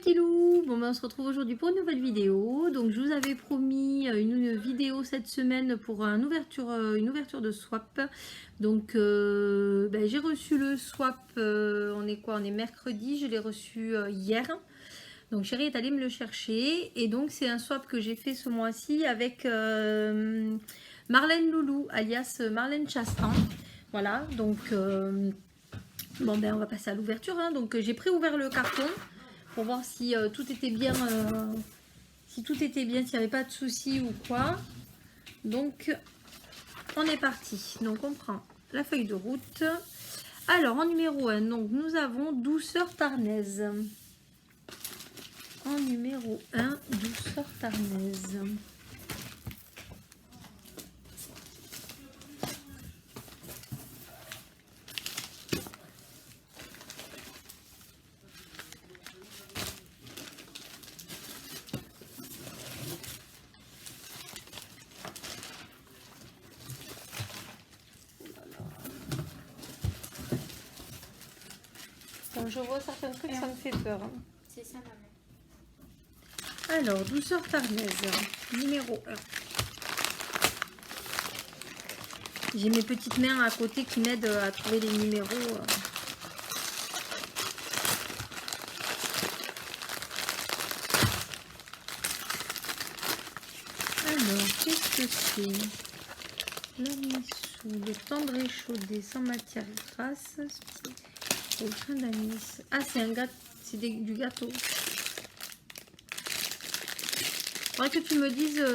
petits loups, bon ben on se retrouve aujourd'hui pour une nouvelle vidéo. Donc je vous avais promis une vidéo cette semaine pour une ouverture de swap. Donc j'ai reçu le swap, on est quoi? On est mercredi, je l'ai reçu hier. Donc chérie est allée me le chercher et donc c'est un swap que j'ai fait ce mois-ci avec Marlène Loulou alias Marlène Chastan. Voilà, donc bon ben on va passer à l'ouverture, hein. Donc j'ai préouvert le carton pour voir si tout était bien, s'il n'y avait pas de soucis ou quoi. Donc on est parti. Donc on prend la feuille de route. Alors en numéro 1, donc nous avons Douceur Tarnaise. En numéro 1, Douceur Tarnaise. Quand je vois certains trucs, ça me fait peur. Hein. C'est ça, maman. Alors, Douceur Tarnaise, numéro 1. J'ai mes petites mains à côté qui m'aident à trouver les numéros. Alors, qu'est-ce que c'est? L'anis sous le tendre échaudé sans matière grasse. Au train d'anis. Ah, c'est un gâteau, c'est du gâteau. Faudrait que tu me dises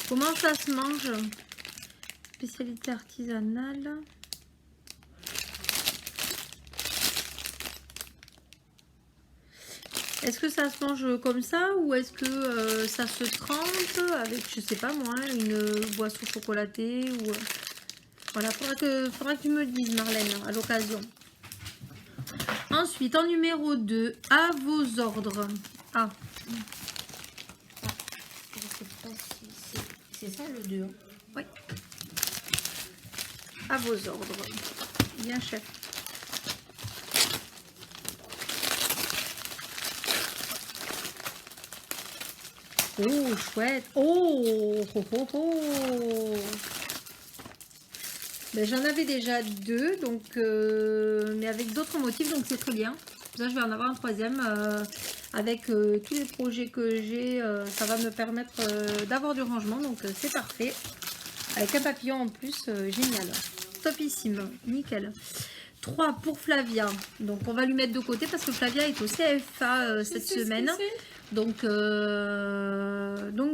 comment ça se mange. Spécialité artisanale. Est-ce que ça se mange comme ça ou est-ce que ça se trempe avec, je sais pas moi, une boisson chocolatée ou voilà, faudra que tu me le dises, Marlène, à l'occasion. Ensuite, en numéro 2, à vos ordres. Ah. Je sais pas si c'est ça le 2. Oui. À vos ordres. Bien, chef. Oh, chouette. Oh, oh, oh, oh. Ben, j'en avais déjà 2, donc mais avec d'autres motifs, donc c'est très bien. Ça, je vais en avoir un troisième. Avec tous les projets que j'ai, ça va me permettre d'avoir du rangement, donc c'est parfait. Avec un papillon en plus, génial. Topissime, nickel. 3 pour Flavia. Donc on va lui mettre de côté parce que Flavia est au CFA cette semaine. Donc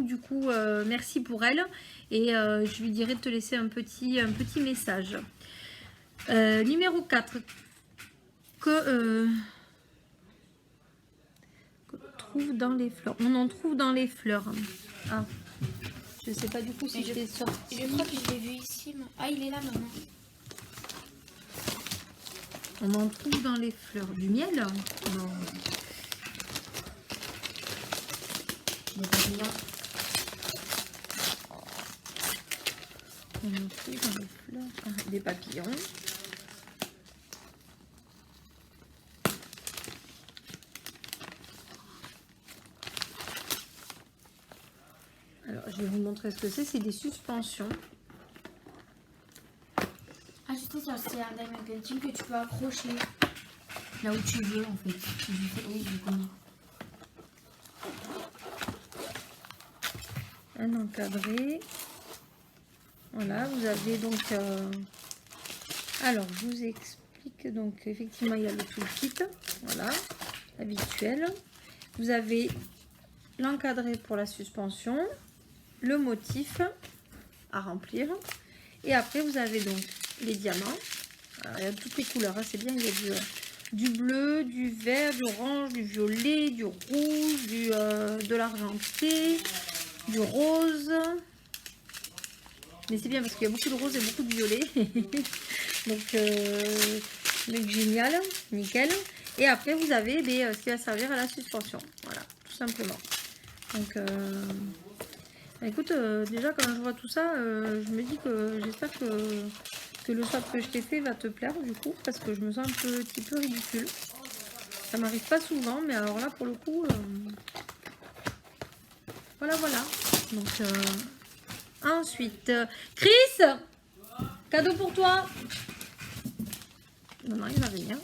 du coup, merci pour elle. Et je lui dirai de te laisser un petit message. Numéro 4. Trouve dans les fleurs. On en trouve dans les fleurs. Ah. Je sais pas du coup si c'est sorti. Je crois que je l'ai vu ici. Ah, il est là, maman. On en trouve dans les fleurs. Du miel? Non. Des papillons. On en trouve dans les fleurs. Ah, des papillons. Alors, je vais vous montrer ce que c'est. C'est des suspensions. Ah, je sais, c'est un diamond painting que tu peux accrocher là où tu veux, en fait. Oui, je connais. Un encadré. Voilà, vous avez donc... Alors, je vous explique. Donc, effectivement, il y a le toolkit. Voilà, habituel. Vous avez l'encadré pour la suspension. Le motif à remplir. Et après, vous avez donc les diamants. Alors, il y a toutes les couleurs, hein, c'est bien. Il y a du bleu, du vert, du orange, du violet, du rouge, de l'argenté, du rose. Mais c'est bien parce qu'il y a beaucoup de rose et beaucoup de violet. donc génial, nickel. Et après, vous avez ce qui va servir à la suspension. Voilà, tout simplement. Donc, écoute, déjà quand je vois tout ça, je me dis que j'espère que le swap que je t'ai fait va te plaire du coup, parce que je me sens un petit peu ridicule. Ça m'arrive pas souvent, mais alors là, pour le coup, voilà, voilà. Donc, ensuite, Chris, cadeau pour toi. Non, non, il n'y en a rien.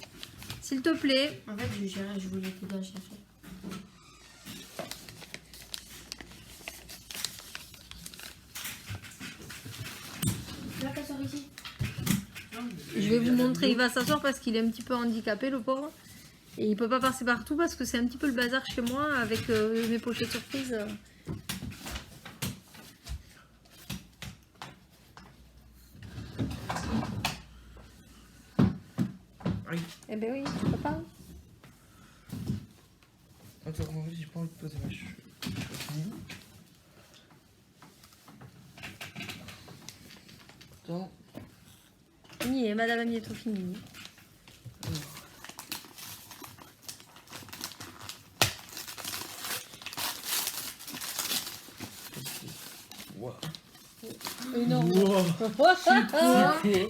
S'il te plaît. En fait, je voulais t'aider à chercher. Là, t'asseoir ici. Je vais vous montrer, il va s'asseoir parce qu'il est un petit peu handicapé, le pauvre. Et il peut pas passer partout parce que c'est un petit peu le bazar chez moi avec mes pochettes surprises. Oui. Eh ben oui, tu peux pas. Attends, en fait, j'ai pas envie de poser ma cheveux. Attends. Fini, madame Agnetto, fini. Wow. Énorme. Wow.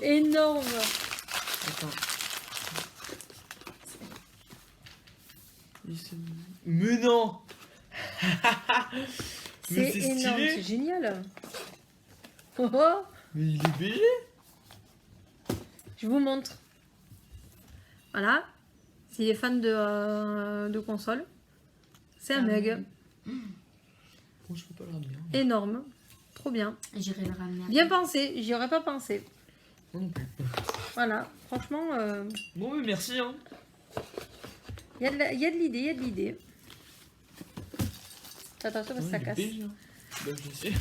Énorme. Attends. Mais non. Mais C'est c'est énorme, stylé. c'est génial. Oh, oh. Mais il est BG. Je vous montre. Voilà. S'il est fan de console, c'est un mug. Bon, je peux pas le ramener. Hein. Énorme. Trop bien. J'irai le ramener. Bien pensé. J'y aurais pas pensé. Moi non plus. Voilà. Franchement, Bon, mais merci. Hein. il y a de l'idée. Il y a de l'idée. Attention parce que ça Il est casse. BG, hein. Bah, je sais.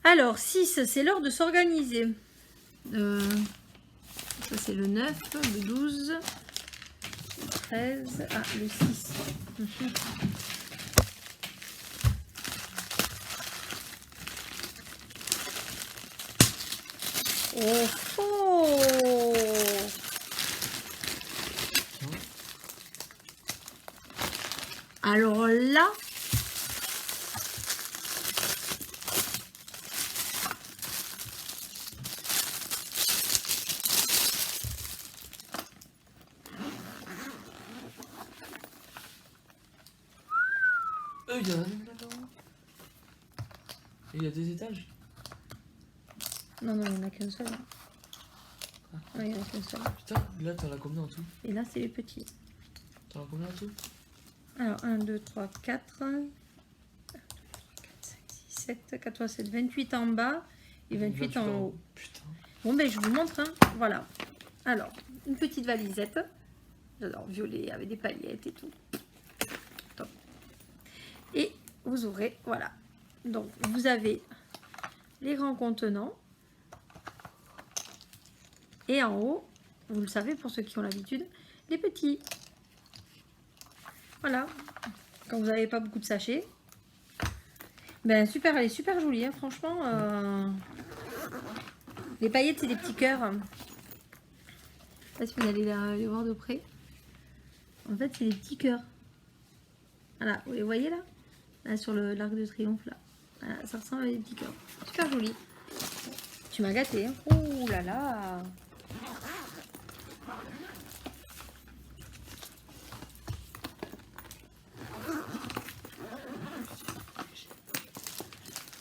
Alors, 6, c'est l'heure de s'organiser. Ça, c'est le 9, le 12, le 13, ah, le 6. Oh, oh. Alors là, Il y en a même là-dedans. Et il y a des étages. non, il n'y en a qu'un seul. Non, il n'y en a qu'un seul. Putain, là, t'en as combien en tout? Et là, c'est les petits. T'en as combien en tout? Alors, 1, 2, 3, 4, 5, 6, 7, 14, 7, 28 en bas et 28 en haut. Putain. Bon, ben, je vous montre. Hein. Voilà. Alors, une petite valisette. J'adore, violet avec des paillettes et tout. Top. Et vous ouvrez, voilà. Donc, vous avez les grands contenants. Et en haut, vous le savez pour ceux qui ont l'habitude, les petits. Voilà. Quand vous n'avez pas beaucoup de sachets. Ben super, elle est super jolie, hein, franchement. Les paillettes, c'est des petits cœurs. Je sais pas si vous allez les voir de près. En fait, c'est des petits cœurs. Voilà, vous les voyez là? Là, sur l'arc de triomphe, là. Voilà, ça ressemble à des petits cœurs. Super joli. Tu m'as gâté, hein. Oh là là.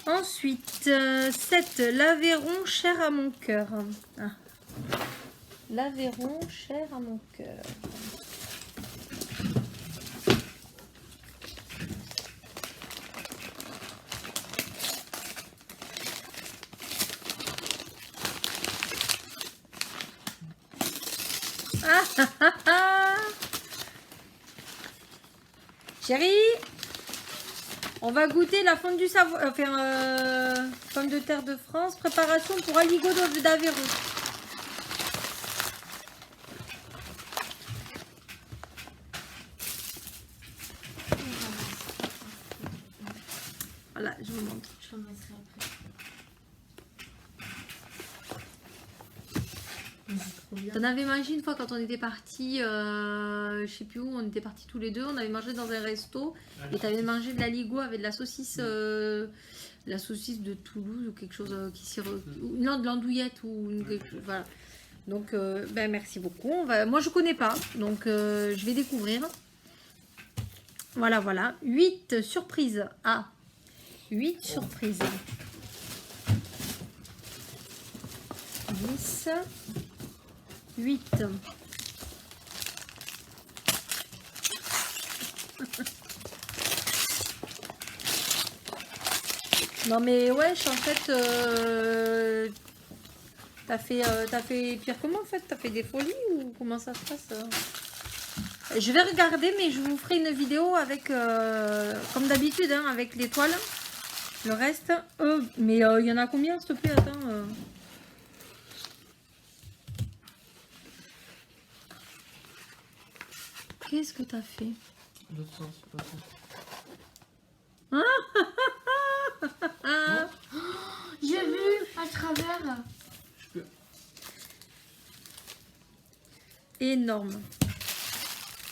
Ensuite, 7, l'Aveyron cher à mon cœur. Ah. L'Aveyron cher à mon cœur. Ah, ah, ah, ah. Chérie, on va goûter la fondue Savoie, enfin, pomme de terre de France, préparation pour aligot d'Aveyron. Voilà, je vous montre. Je remettrai après. C'est trop bien. T'en avais mangé une fois quand on était partis, je sais plus où, on était partis tous les deux, on avait mangé dans un resto et t'avais mangé de l'aligot avec de la saucisse de Toulouse ou quelque chose qui s'y non, de l'andouillette ou quelque chose, voilà. Donc, ben, merci beaucoup. Moi, je connais pas, donc je vais découvrir. Voilà, voilà. 8 surprises. Ah, 8 surprises. 10, 8. Non mais wesh, en fait, t'as fait pire que moi en fait, t'as fait des folies ou comment ça se passe Je vais regarder, mais je vous ferai une vidéo avec, comme d'habitude, hein, avec l'étoile. Le reste, mais il y en a combien s'il te plaît? Attends. Qu'est-ce que t'as fait? L'autre sens, pas ça. J'ai vu à travers. Je peux. Énorme.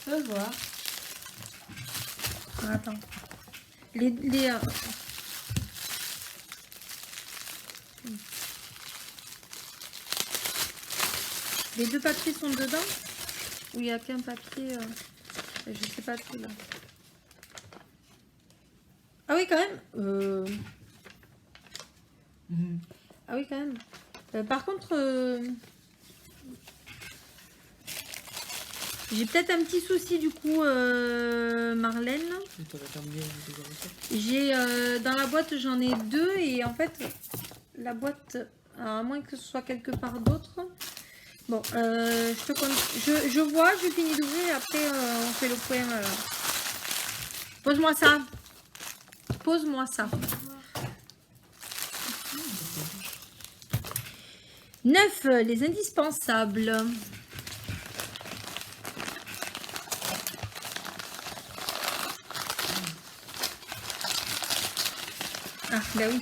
Je peux voir. Attends. Les deux papiers sont dedans? Ou il n'y a qu'un papier je sais pas tout là. Ah oui, quand même. Ah oui, quand même. Par contre, j'ai peut-être un petit souci du coup, Marlène. J'ai dans la boîte, j'en ai 2 et en fait, la boîte, à moins que ce soit quelque part d'autre. Bon, je vois, je finis d'ouvrir et après on fait le point. Pose-moi ça. Pose-moi ça. 9, les indispensables. Ah, ben oui.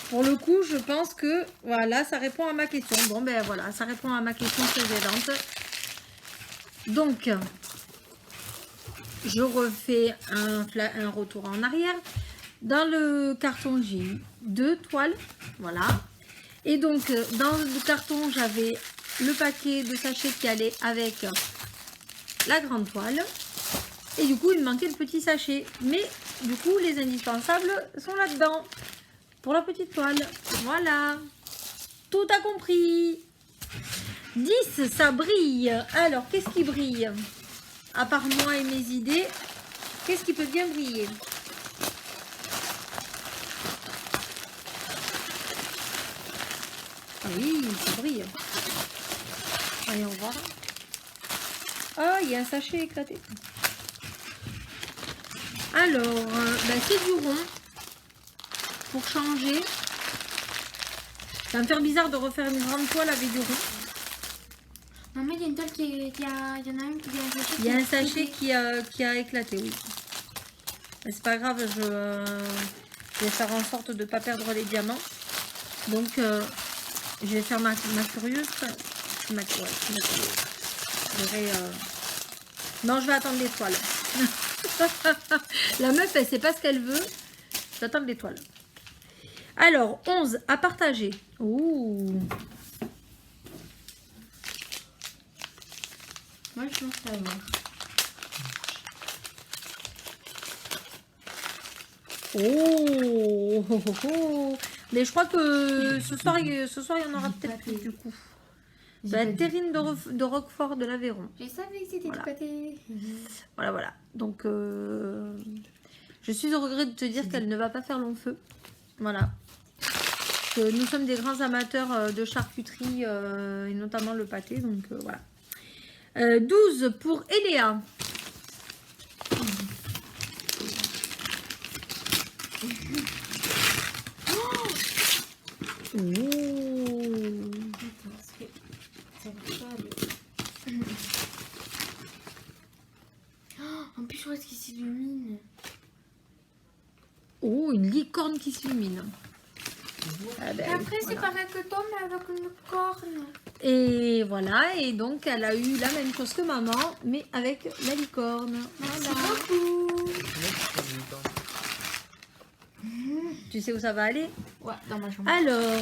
Pour le coup, je pense que voilà, ça répond à ma question. Bon, ben voilà, ça répond à ma question précédente. Donc, je refais un retour en arrière. Dans le carton, j'ai eu 2 toiles. Voilà. Et donc, dans le carton, j'avais le paquet de sachets qui allait avec la grande toile. Et du coup, il me manquait le petit sachet. Mais du coup, les indispensables sont là-dedans. Pour la petite toile. Voilà. Tout a compris. 10, ça brille. Alors, qu'est-ce qui brille? À part moi et mes idées, qu'est-ce qui peut bien briller? Ah oui, ça brille. Voyons voir. Ah, il y a un sachet éclaté. Alors, ben, c'est du rond. Pour changer. Ça va me faire bizarre de refaire une grande toile avec du rond. Non mais il y a une toile il y en a un qui vient sachet. Il y a un sachet qui a éclaté, oui. Mais c'est pas grave, je vais faire en sorte de ne pas perdre les diamants. Donc, je vais faire ma curieuse. Ma curieuse. Non, je vais attendre l'étoile. La meuf, elle sait pas ce qu'elle veut. Je vais attendre l'étoile. Alors, 11 à partager. Ouh. Moi, je pense savoir. Oh, oh, oh, oh. Mais je crois que ce soir, il y en aura peut-être plus du coup. La terrine de Roquefort de l'Aveyron. Je savais que c'était Voilà. du pâté. Voilà, voilà. Donc, je suis au regret de te dire qu'elle ne va pas faire long feu. Voilà. Que nous sommes des grands amateurs de charcuterie et notamment le pâté. Donc, voilà. 12 pour Eléa. En plus, je vois ce qui s'illumine. Oh, une licorne qui s'illumine. Ah ben, Et après, c'est voilà. pareil que toi, mais avec une corne. Et voilà, et donc elle a eu la même chose que maman, mais avec la licorne. Merci Voilà. beaucoup. Tu sais où ça va aller? Ouais, dans ma chambre. Alors,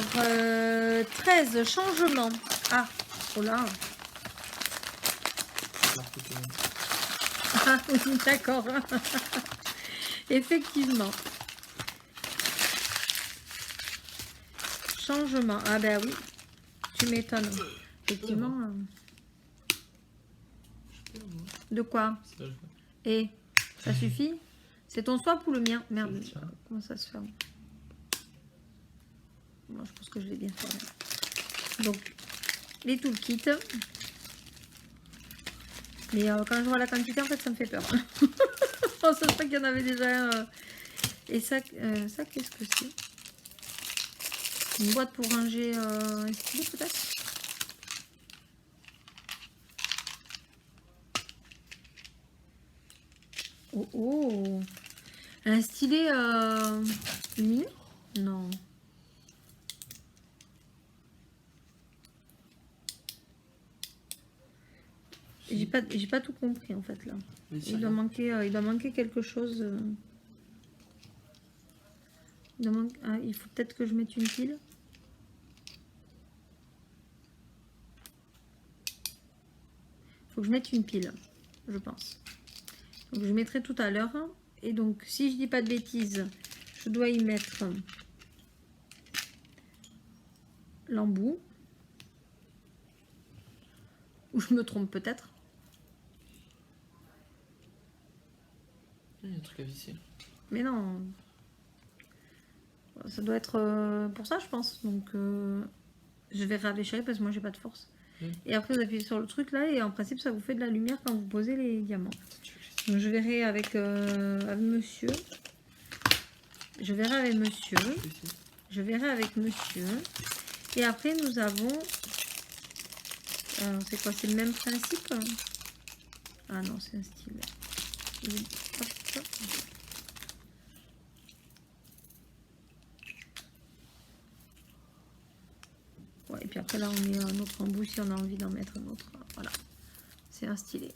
13 changements. Ah, oh là. Alors que tout le monde- Ah oui, d'accord. Effectivement. Changement. Ah ben oui, tu m'étonnes. Effectivement. Je peux, moi. De quoi? C'est pas- Et ça suffit? C'est ton swap ou le mien? Merde, C'est le tien. comment ça se ferme? Moi, je pense que je l'ai bien fait. Donc, les toolkits. Mais quand je vois la quantité, en fait, ça me fait peur. Je pense pas qu'il y en avait déjà un. Et ça, ça qu'est-ce que c'est? Une boîte pour ranger un stylo, peut-être? Oh, oh! Un stylet lumineux? Non. J'ai pas tout compris en fait là. Mais Il doit manquer quelque chose. Ah, il faut peut-être que je mette une pile. Il faut que je mette une pile, je pense. Donc je mettrai tout à l'heure. Et donc si je dis pas de bêtises, je dois y mettre l'embout. Ou je me trompe peut-être. Il y a un truc à visser. Mais non. Ça doit être pour ça, je pense. Donc, je vais réfléchir parce que moi, j'ai pas de force. Et après, vous appuyez sur le truc là et en principe, ça vous fait de la lumière quand vous posez les diamants. Donc, je verrai avec monsieur. Je verrai avec monsieur. Je verrai avec monsieur. Et après, nous avons... c'est quoi? C'est le même principe? Ah non, c'est un style. Hop. Ouais, et puis après là on met un autre embout si on a envie d'en mettre un autre. Voilà, c'est un stylet.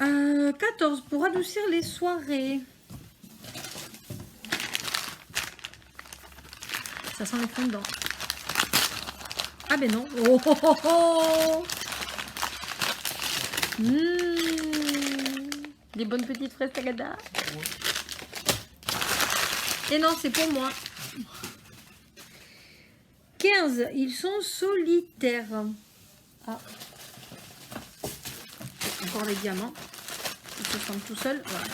Euh, 14 pour adoucir les soirées. Ça sent les fondants. Ah ben non. Oh oh oh oh. Des bonnes petites fraises tagada. Et non, c'est pour moi. 15. Ils sont solitaires. Ah. Encore les diamants. Ils se sentent tout seuls. Voilà.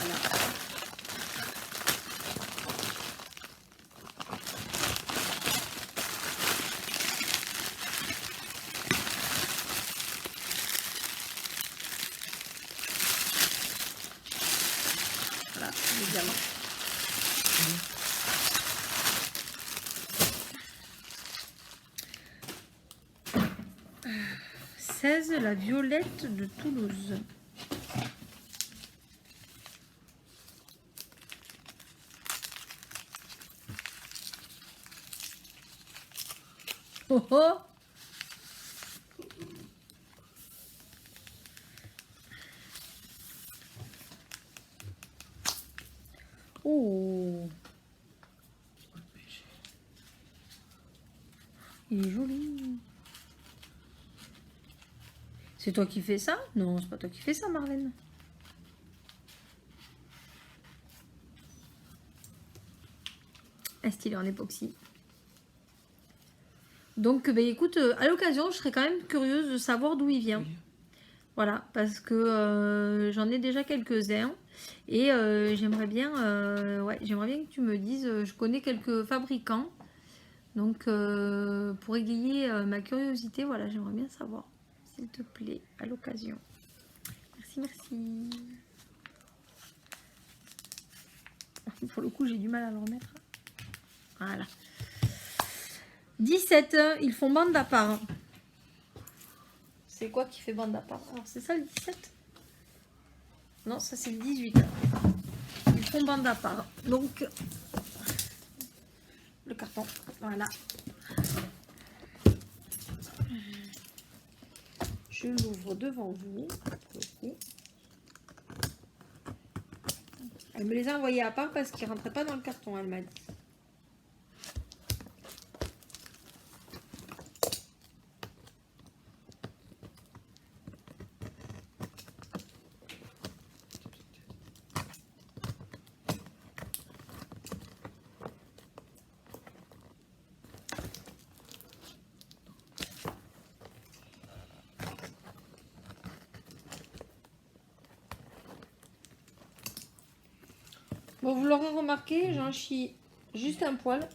Voilà, les diamants. La violette de Toulouse. Oh oh. Oh. Il est joli. C'est toi qui fais ça? Non, c'est pas toi qui fais ça, Marlène. Un stylet en époxy. Donc, ben, écoute, à l'occasion, je serais quand même curieuse de savoir d'où il vient. Oui. Voilà, parce que j'en ai déjà quelques-uns. Et j'aimerais bien que tu me dises, je connais quelques fabricants. Donc, pour égayer ma curiosité, voilà, j'aimerais bien savoir. S'il te plaît, à l'occasion. Merci. Pour le coup, j'ai du mal à le remettre. Voilà. 17, ils font bande à part. C'est quoi qui fait bande à part? Alors, c'est ça le 17? Non, ça c'est le 18. Ils font bande à part. Donc, le carton, voilà. Je l'ouvre devant vous. Elle me les a envoyés à part parce qu'ils rentraient pas dans le carton, elle m'a dit. Bon, vous l'aurez remarqué, j'en chie juste un poil.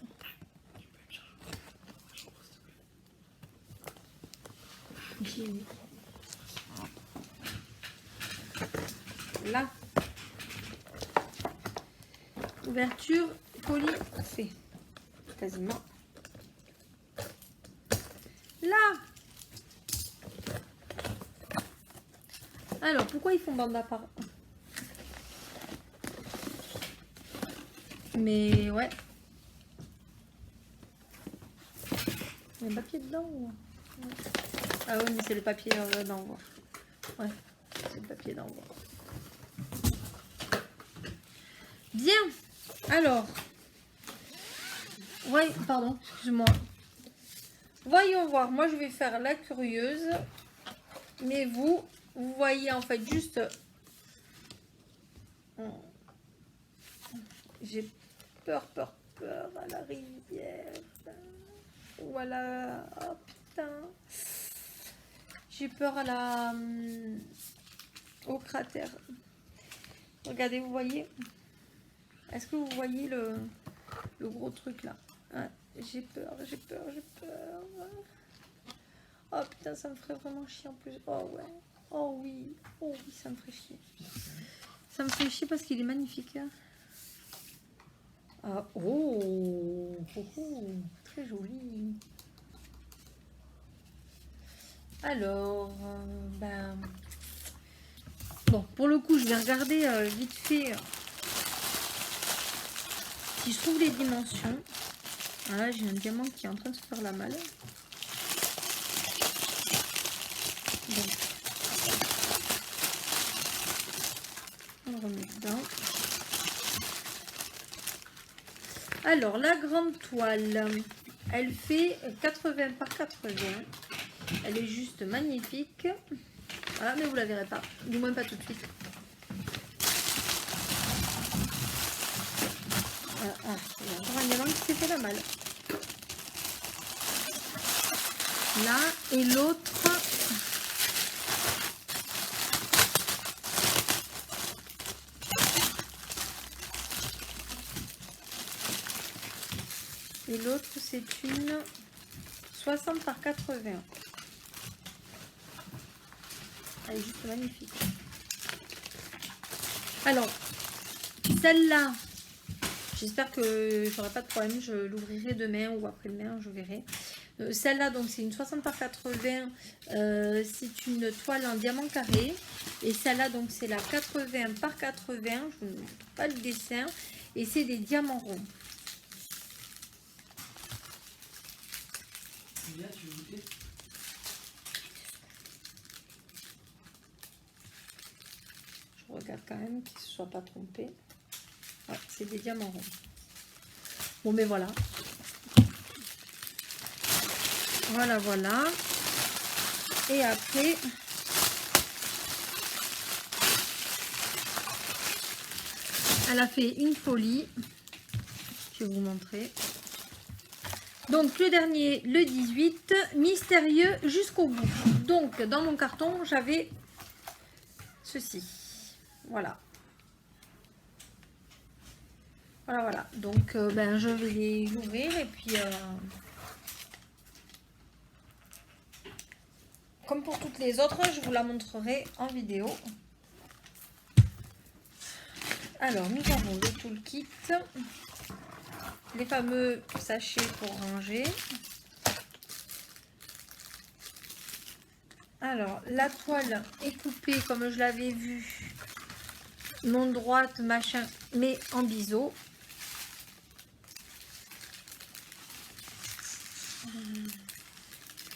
Là. Ouverture polie fait. Quasiment. Là. Alors, pourquoi ils font bande à part? Mais ouais. Il y a un papier dedans ou... Ouais. Ah oui, mais c'est le papier d'envoi. Ouais, c'est le papier d'envoi. Bien. Alors. Ouais, pardon, excuse-moi. Voyons voir. Moi, je vais faire la curieuse. Mais vous voyez en fait juste... J'ai peur à la rivière. Voilà. Oh putain. J'ai peur à la... au cratère. Regardez, vous voyez? Est-ce que vous voyez le gros truc là? Ouais, j'ai peur. Oh putain, ça me ferait vraiment chier en plus. Oh ouais. Oh oui, ça me ferait chier. Ça me fait chier parce qu'il est magnifique. Hein. Ah, très joli. Alors, bon, pour le coup, je vais regarder vite fait si je trouve les dimensions. Voilà, j'ai un diamant qui est en train de se faire la malle. Donc, on le remet dedans. Alors, la grande toile, elle fait 80 par 80. Elle est juste magnifique. Voilà, mais vous la verrez pas. Du moins pas tout de suite. Il y a encore un diamant qui s'est fait la malle. Là, et l'autre... Et l'autre, c'est une 60 par 80. Elle est juste magnifique. Alors, celle-là, j'espère que je n'aurai pas de problème. Je l'ouvrirai demain ou après-demain, je verrai. Celle-là, donc, c'est une 60 par 80. C'est une toile en diamant carré. Et celle-là, donc, c'est la 80 par 80. Je ne trouve pas le dessin. Et c'est des diamants ronds. Là, tu veux goûter? Je regarde quand même qu'il ne se soit pas trompé. Ouais, c'est des diamants ronds. Bon, mais voilà. Voilà. Et après... Elle a fait une folie. Je vais vous montrer. Donc le dernier, le 18, mystérieux jusqu'au bout. Donc dans mon carton, j'avais ceci. Voilà. Voilà. Donc je vais les ouvrir et puis comme pour toutes les autres, je vous la montrerai en vidéo. Alors nous avons le toolkit. Les fameux sachets pour ranger. Alors, la toile est coupée comme je l'avais vu. Non droite, machin, mais en biseau.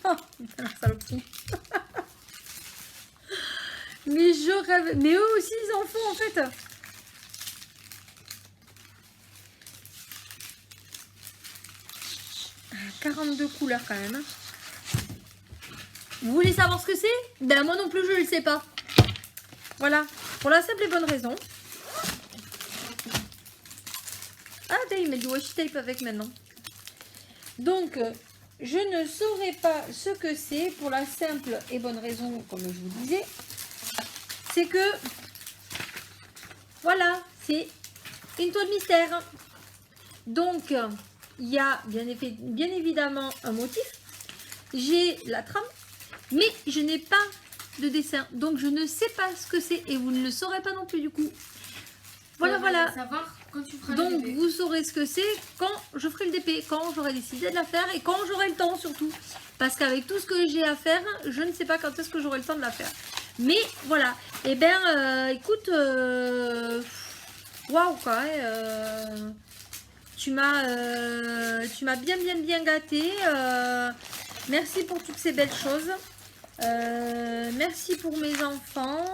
Oh, la saloperie. Mais je rêve. Mais eux aussi, ils en font en fait. 42 couleurs quand même. Vous voulez savoir ce que c'est? Ben moi non plus je ne le sais pas. Voilà, pour la simple et bonne raison. Ah, il met du washi tape avec maintenant. Donc, je ne saurais pas ce que c'est pour la simple et bonne raison, comme je vous disais. C'est que, voilà, c'est une toile mystère. Donc, il y a bien évidemment un motif. J'ai la trame, mais je n'ai pas de dessin. Donc, je ne sais pas ce que c'est et vous ne le saurez pas non plus du coup. Voilà, voilà. Savoir quand tu feras Donc, le DP. vous saurez ce que c'est quand je ferai le DP, quand j'aurai décidé de la faire et quand j'aurai le temps surtout. Parce qu'avec tout ce que j'ai à faire, je ne sais pas quand est-ce que j'aurai le temps de la faire. Mais voilà. Et bien, écoute, waouh quoi. Tu m'as bien gâté. Merci pour toutes ces belles choses. Merci pour mes enfants.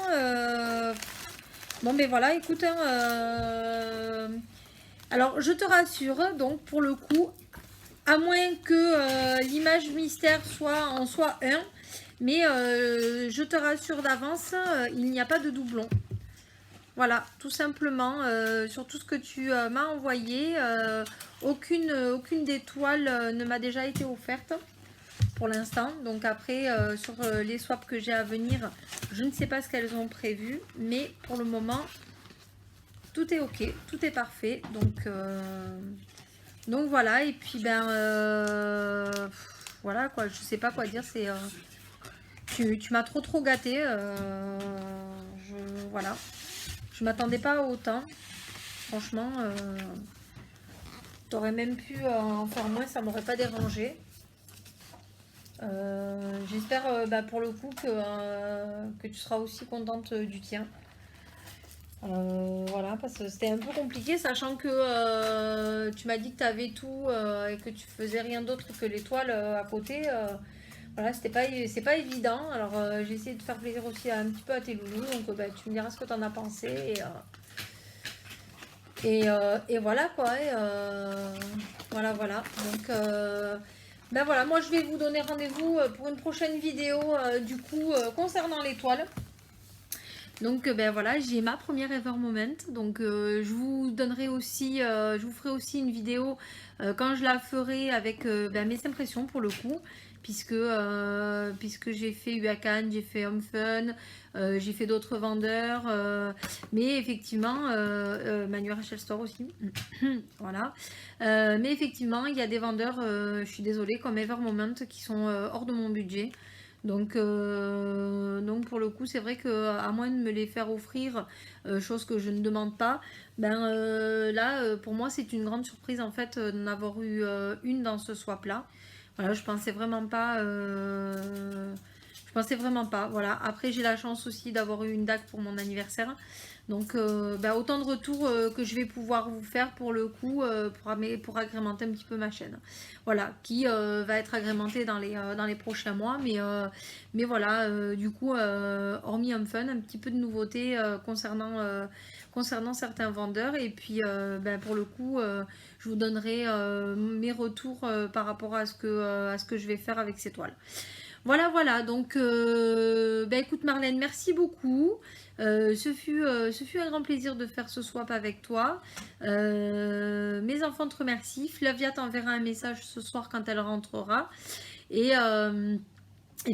Bon, ben voilà, écoute, alors je te rassure, donc pour le coup, à moins que l'image mystère en soit un, mais je te rassure d'avance, il n'y a pas de doublon. Voilà, tout simplement, sur tout ce que tu m'as envoyé, aucune des toiles ne m'a déjà été offerte pour l'instant. Donc après, sur les swaps que j'ai à venir, je ne sais pas ce qu'elles ont prévu, mais pour le moment, tout est ok, tout est parfait. Donc voilà, et puis ben voilà quoi, je sais pas quoi dire, c'est tu m'as trop gâté, voilà, je m'attendais pas à autant, franchement, t'aurais même pu en faire moins, ça m'aurait pas dérangé. J'espère pour le coup que tu seras aussi contente du tien. Voilà, parce que c'était un peu compliqué, sachant que tu m'as dit que tu avais tout et que tu faisais rien d'autre que les toiles à côté. Voilà, c'est pas évident. Alors j'ai essayé de faire plaisir aussi un petit peu à tes loulous, donc tu me diras ce que tu en as pensé. Et voilà quoi. Voilà. Donc ben voilà, moi je vais vous donner rendez-vous pour une prochaine vidéo du coup concernant les toiles. Donc ben voilà, j'ai ma première Ever Moment. Donc je vous donnerai aussi, je vous ferai aussi une vidéo quand je la ferai avec mes impressions pour le coup, puisque j'ai fait UACAN, j'ai fait Home Fun, j'ai fait d'autres vendeurs, mais effectivement Manuel Rachel Store aussi. Voilà. Mais effectivement, il y a des vendeurs, je suis désolée, comme Ever Moment qui sont hors de mon budget. Donc pour le coup, c'est vrai que à moins de me les faire offrir, chose que je ne demande pas, là, pour moi, c'est une grande surprise en fait d'en avoir eu une dans ce swap là. Voilà, je pensais vraiment pas. Voilà. Après, j'ai la chance aussi d'avoir eu une DAC pour mon anniversaire. Donc, autant de retours que je vais pouvoir vous faire pour le coup, pour agrémenter un petit peu ma chaîne. Voilà, qui va être agrémentée dans les prochains mois. Mais voilà, du coup, hormis Home Fun, un petit peu de nouveautés concernant certains vendeurs. Et puis, pour le coup, je vous donnerai mes retours par rapport à ce que je vais faire avec ces toiles. Voilà, donc écoute Marlène, merci beaucoup. Ce fut un grand plaisir de faire ce swap avec toi. Mes enfants te remercient. Flavia t'enverra un message ce soir quand elle rentrera. Et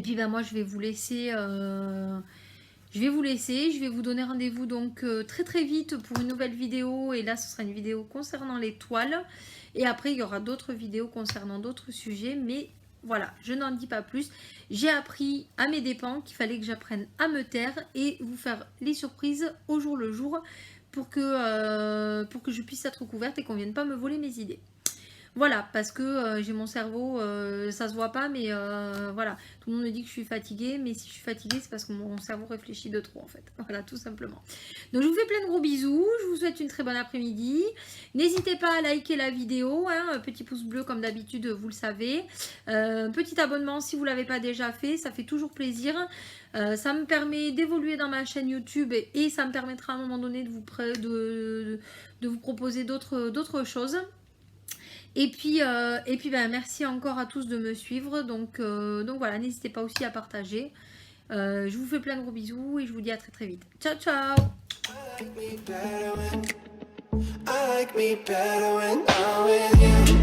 puis moi je vais vous laisser. Je vais vous donner rendez-vous donc très vite pour une nouvelle vidéo. Et là ce sera une vidéo concernant les toiles. Et après il y aura d'autres vidéos concernant d'autres sujets. Mais voilà, je n'en dis pas plus. J'ai appris à mes dépens qu'il fallait que j'apprenne à me taire et vous faire les surprises au jour le jour pour que je puisse être couverte et qu'on ne vienne pas me voler mes idées. Voilà, parce que j'ai mon cerveau, ça se voit pas, mais voilà, tout le monde me dit que je suis fatiguée, mais si je suis fatiguée, c'est parce que mon cerveau réfléchit de trop en fait. Voilà, tout simplement. Donc je vous fais plein de gros bisous, je vous souhaite une très bonne après-midi. N'hésitez pas à liker la vidéo, hein, petit pouce bleu comme d'habitude, vous le savez. Petit abonnement si vous ne l'avez pas déjà fait, ça fait toujours plaisir. Ça me permet d'évoluer dans ma chaîne YouTube et ça me permettra à un moment donné de vous proposer d'autres choses. Et puis ben, merci encore à tous de me suivre. Donc voilà, n'hésitez pas aussi à partager. Je vous fais plein de gros bisous et je vous dis à très très vite. Ciao ciao. I like me better when I'm with you.